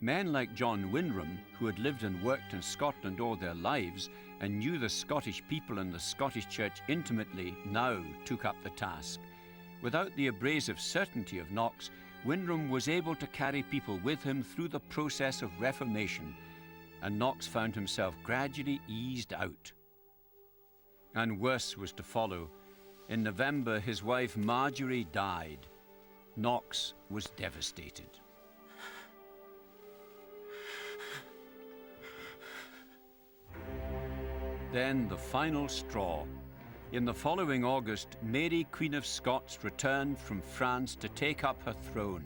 Men like John Windram, who had lived and worked in Scotland all their lives and knew the Scottish people and the Scottish Church intimately, now took up the task. Without the abrasive certainty of Knox, Windram was able to carry people with him through the process of reformation, and Knox found himself gradually eased out. And worse was to follow. In November, his wife Marjorie died. Knox was devastated. Then the final straw. In the following August, Mary, Queen of Scots, returned from France to take up her throne.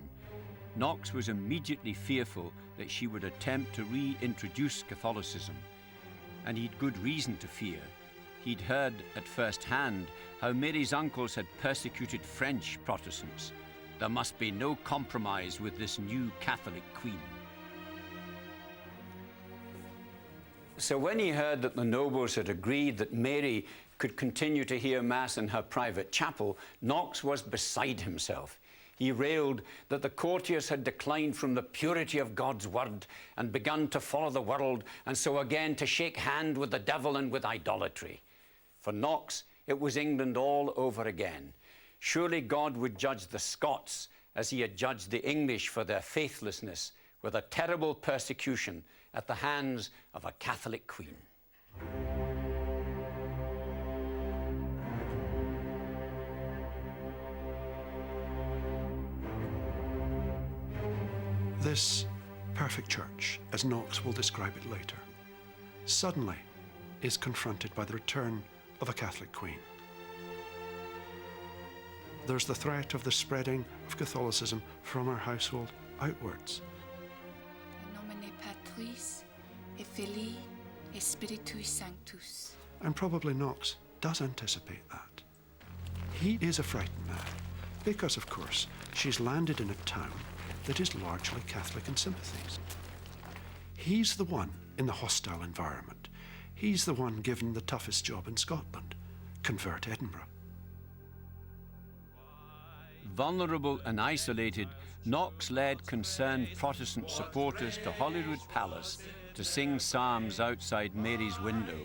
Knox was immediately fearful that she would attempt to reintroduce Catholicism, and he'd good reason to fear. He'd heard at first hand how Mary's uncles had persecuted French Protestants. There must be no compromise with this new Catholic queen. So when he heard that the nobles had agreed that Mary could continue to hear Mass in her private chapel, Knox was beside himself. He railed that the courtiers had declined from the purity of God's word and begun to follow the world, and so again to shake hand with the devil and with idolatry. For Knox, it was England all over again. Surely God would judge the Scots as he had judged the English for their faithlessness, with a terrible persecution at the hands of a Catholic queen. This perfect church, as Knox will describe it later, suddenly is confronted by the return of a Catholic queen. There's the threat of the spreading of Catholicism from her household outwards. In nomine Patris, et Filii, et Spiritui Sanctus. And probably Knox does anticipate that. He is a frightened man, because, of course, she's landed in a town that is largely Catholic in sympathies. He's the one in the hostile environment. He's the one given the toughest job in Scotland: convert Edinburgh. Vulnerable and isolated, Knox led concerned Protestant supporters to Holyrood Palace to sing psalms outside Mary's window.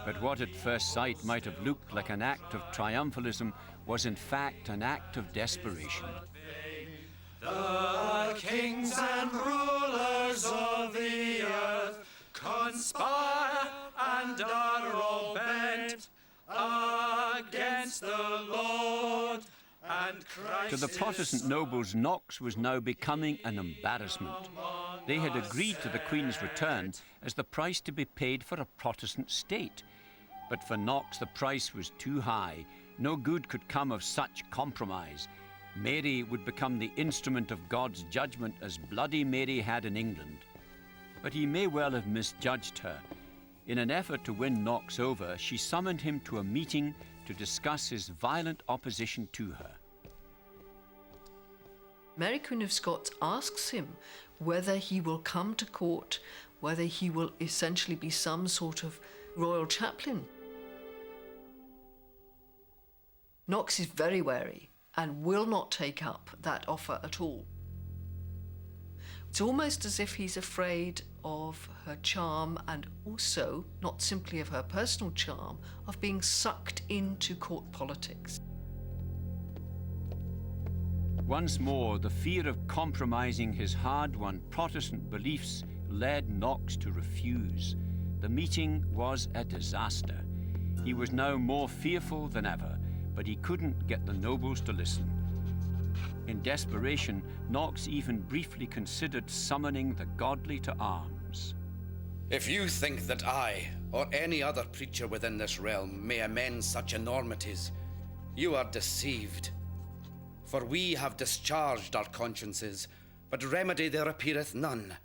But what at first sight might have looked like an act of triumphalism was in fact an act of desperation. The kings and rulers of the earth conspire and are all bent against the Lord and Christ. To the Protestant nobles, Knox was now becoming an embarrassment. They had agreed to the Queen's return as the price to be paid for a Protestant state. But for Knox, the price was too high. No good could come of such compromise. Mary would become the instrument of God's judgment as Bloody Mary had in England. But he may well have misjudged her. In an effort to win Knox over, she summoned him to a meeting to discuss his violent opposition to her. Mary, Queen of Scots, asks him whether he will come to court, whether he will essentially be some sort of royal chaplain. Knox is very wary and will not take up that offer at all. It's almost as if he's afraid of her charm and also, not simply of her personal charm, of being sucked into court politics. Once more, the fear of compromising his hard-won Protestant beliefs led Knox to refuse. The meeting was a disaster. He was now more fearful than ever, but he couldn't get the nobles to listen. In desperation, Knox even briefly considered summoning the godly to arms. If you think that I, or any other preacher within this realm, may amend such enormities, you are deceived. For we have discharged our consciences, but remedy there appeareth none,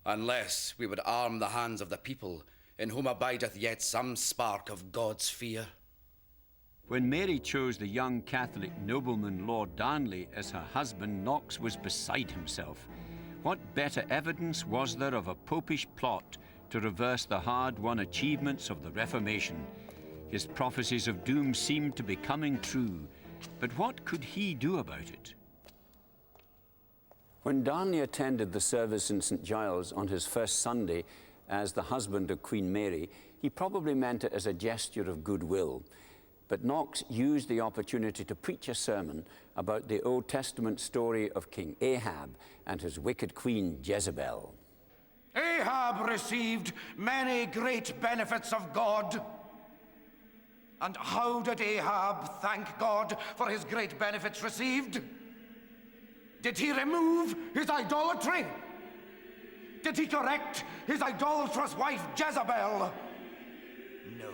unless we would arm the hands of the people, in whom abideth yet some spark of God's fear. When Mary chose the young Catholic nobleman Lord Darnley as her husband, Knox was beside himself. What better evidence was there of a popish plot to reverse the hard-won achievements of the Reformation? His prophecies of doom seemed to be coming true, but what could he do about it? When Darnley attended the service in St Giles on his first Sunday as the husband of Queen Mary, he probably meant it as a gesture of goodwill. But Knox used the opportunity to preach a sermon about the Old Testament story of King Ahab and his wicked queen Jezebel. Ahab received many great benefits of God. And how did Ahab thank God for his great benefits received? Did he remove his idolatry? Did he correct his idolatrous wife Jezebel? No.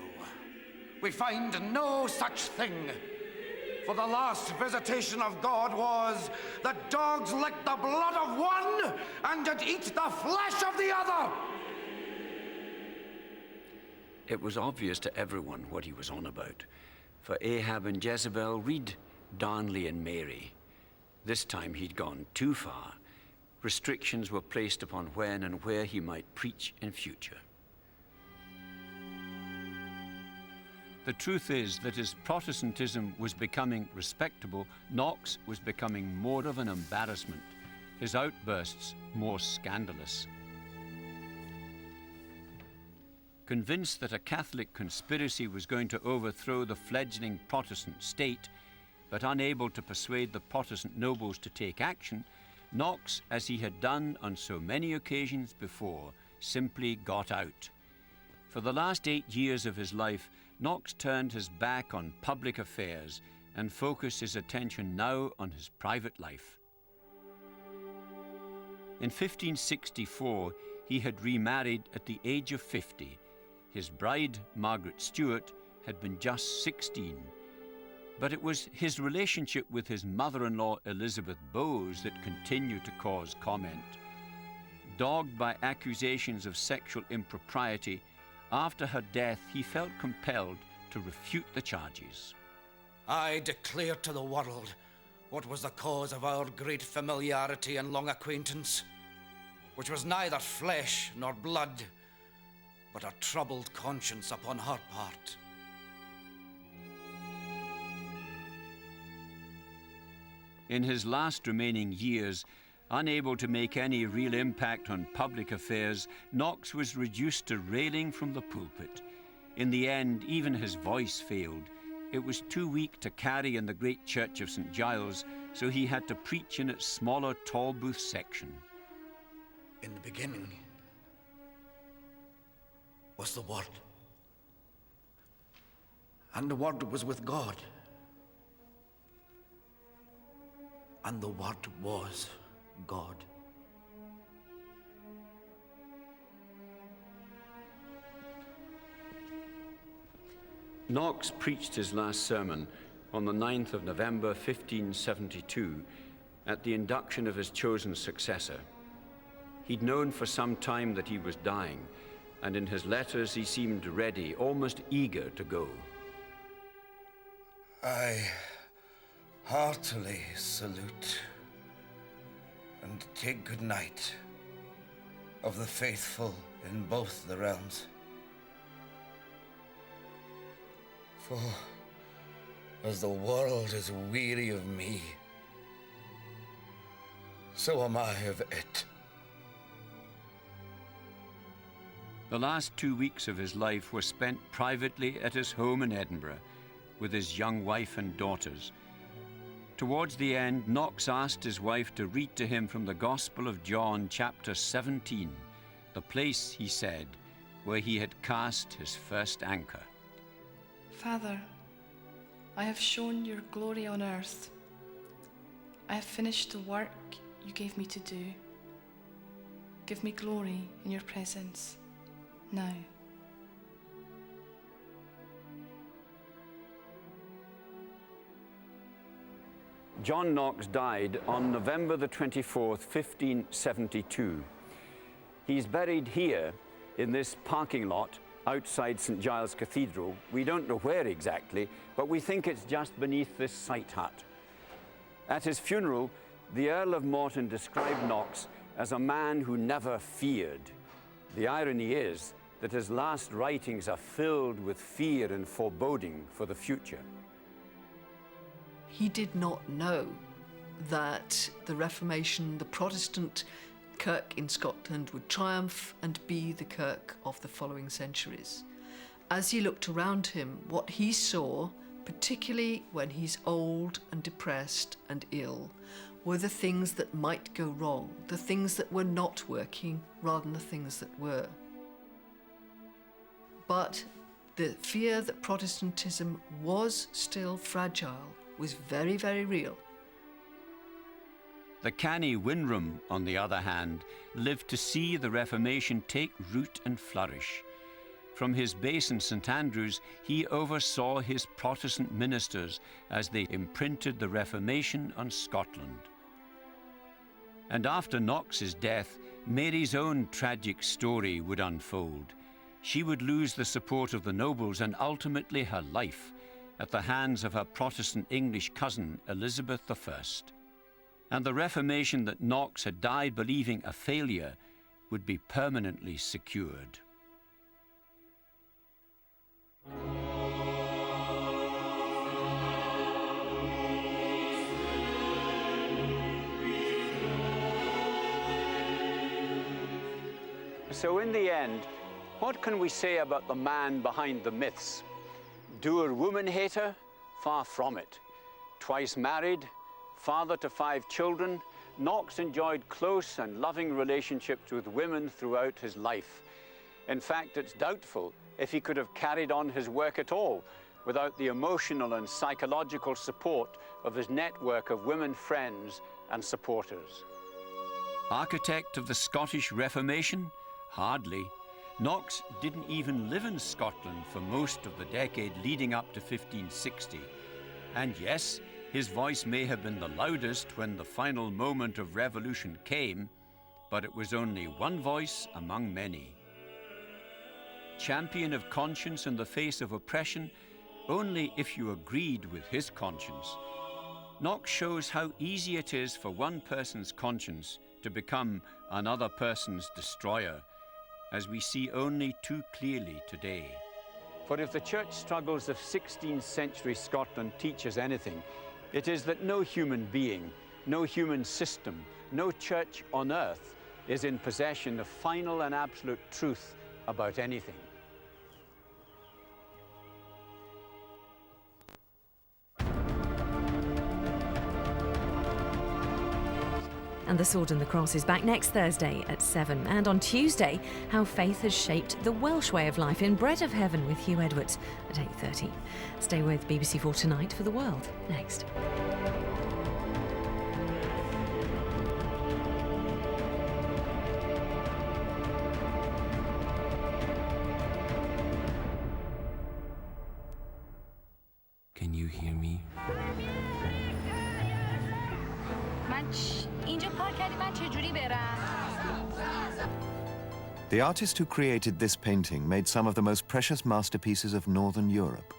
We find no such thing. For the last visitation of God was that dogs licked the blood of one and did eat the flesh of the other. It was obvious to everyone what he was on about. For Ahab and Jezebel, read Darnley and Mary. This time he'd gone too far. Restrictions were placed upon when and where he might preach in future. The truth is that as Protestantism was becoming respectable, Knox was becoming more of an embarrassment, his outbursts more scandalous. Convinced that a Catholic conspiracy was going to overthrow the fledgling Protestant state, but unable to persuade the Protestant nobles to take action, Knox, as he had done on so many occasions before, simply got out. For the last 8 years of his life, Knox turned his back on public affairs and focused his attention now on his private life. In 1564, he had remarried at the age of 50. His bride, Margaret Stuart, had been just 16. But it was his relationship with his mother-in-law, Elizabeth Bowes, that continued to cause comment. Dogged by accusations of sexual impropriety, after her death, he felt compelled to refute the charges. I declare to the world what was the cause of our great familiarity and long acquaintance, which was neither flesh nor blood, but a troubled conscience upon her part. In his last remaining years, unable to make any real impact on public affairs, Knox was reduced to railing from the pulpit. In the end, even his voice failed. It was too weak to carry in the great church of St Giles, so he had to preach in its smaller Tolbooth section. In the beginning was the Word, and the Word was with God, and the Word was God. Knox preached his last sermon on the 9th of November 1572 at the induction of his chosen successor. He'd known for some time that he was dying, and in his letters he seemed ready, almost eager to go. I heartily salute and take good night of the faithful in both the realms. For as the world is weary of me, so am I of it. The last 2 weeks of his life were spent privately at his home in Edinburgh with his young wife and daughters. Towards the end, Knox asked his wife to read to him from the Gospel of John, chapter 17, the place, he said, where he had cast his first anchor. Father, I have shown your glory on earth. I have finished the work you gave me to do. Give me glory in your presence now. John Knox died on November the 24th, 1572. He's buried here in this parking lot outside St Giles Cathedral. We don't know where exactly, but we think it's just beneath this site hut. At his funeral, the Earl of Morton described Knox as a man who never feared. The irony is that his last writings are filled with fear and foreboding for the future. He did not know that the Reformation, the Protestant kirk in Scotland, would triumph and be the kirk of the following centuries. As he looked around him, what he saw, particularly when he's old and depressed and ill, were the things that might go wrong, the things that were not working rather than the things that were. But the fear that Protestantism was still fragile was very, very real. The canny Winram, on the other hand, lived to see the Reformation take root and flourish. From his base in St Andrews, he oversaw his Protestant ministers as they imprinted the Reformation on Scotland. And after Knox's death, Mary's own tragic story would unfold. She would lose the support of the nobles and ultimately her life at the hands of her Protestant English cousin, Elizabeth I. And the Reformation that Knox had died believing a failure would be permanently secured. So in the end, what can we say about the man behind the myths? Dour woman hater? Far from it. Twice married, father to 5 children, Knox enjoyed close and loving relationships with women throughout his life. In fact, it's doubtful if he could have carried on his work at all without the emotional and psychological support of his network of women friends and supporters. Architect of the Scottish Reformation? Hardly. Knox didn't even live in Scotland for most of the decade leading up to 1560. And yes, his voice may have been the loudest when the final moment of revolution came, but it was only one voice among many. Champion of conscience in the face of oppression, only if you agreed with his conscience. Knox shows how easy it is for one person's conscience to become another person's destroyer, as we see only too clearly today. For if the church struggles of 16th century Scotland teach us anything, it is that no human being, no human system, no church on earth is in possession of final and absolute truth about anything. And The Sword and the Cross is back next Thursday at 7. And on Tuesday, how faith has shaped the Welsh way of life in Bread of Heaven with Hugh Edwards at 8:30. Stay with BBC4 Tonight for The World next. Can you hear me? The artist who created this painting made some of the most precious masterpieces of Northern Europe.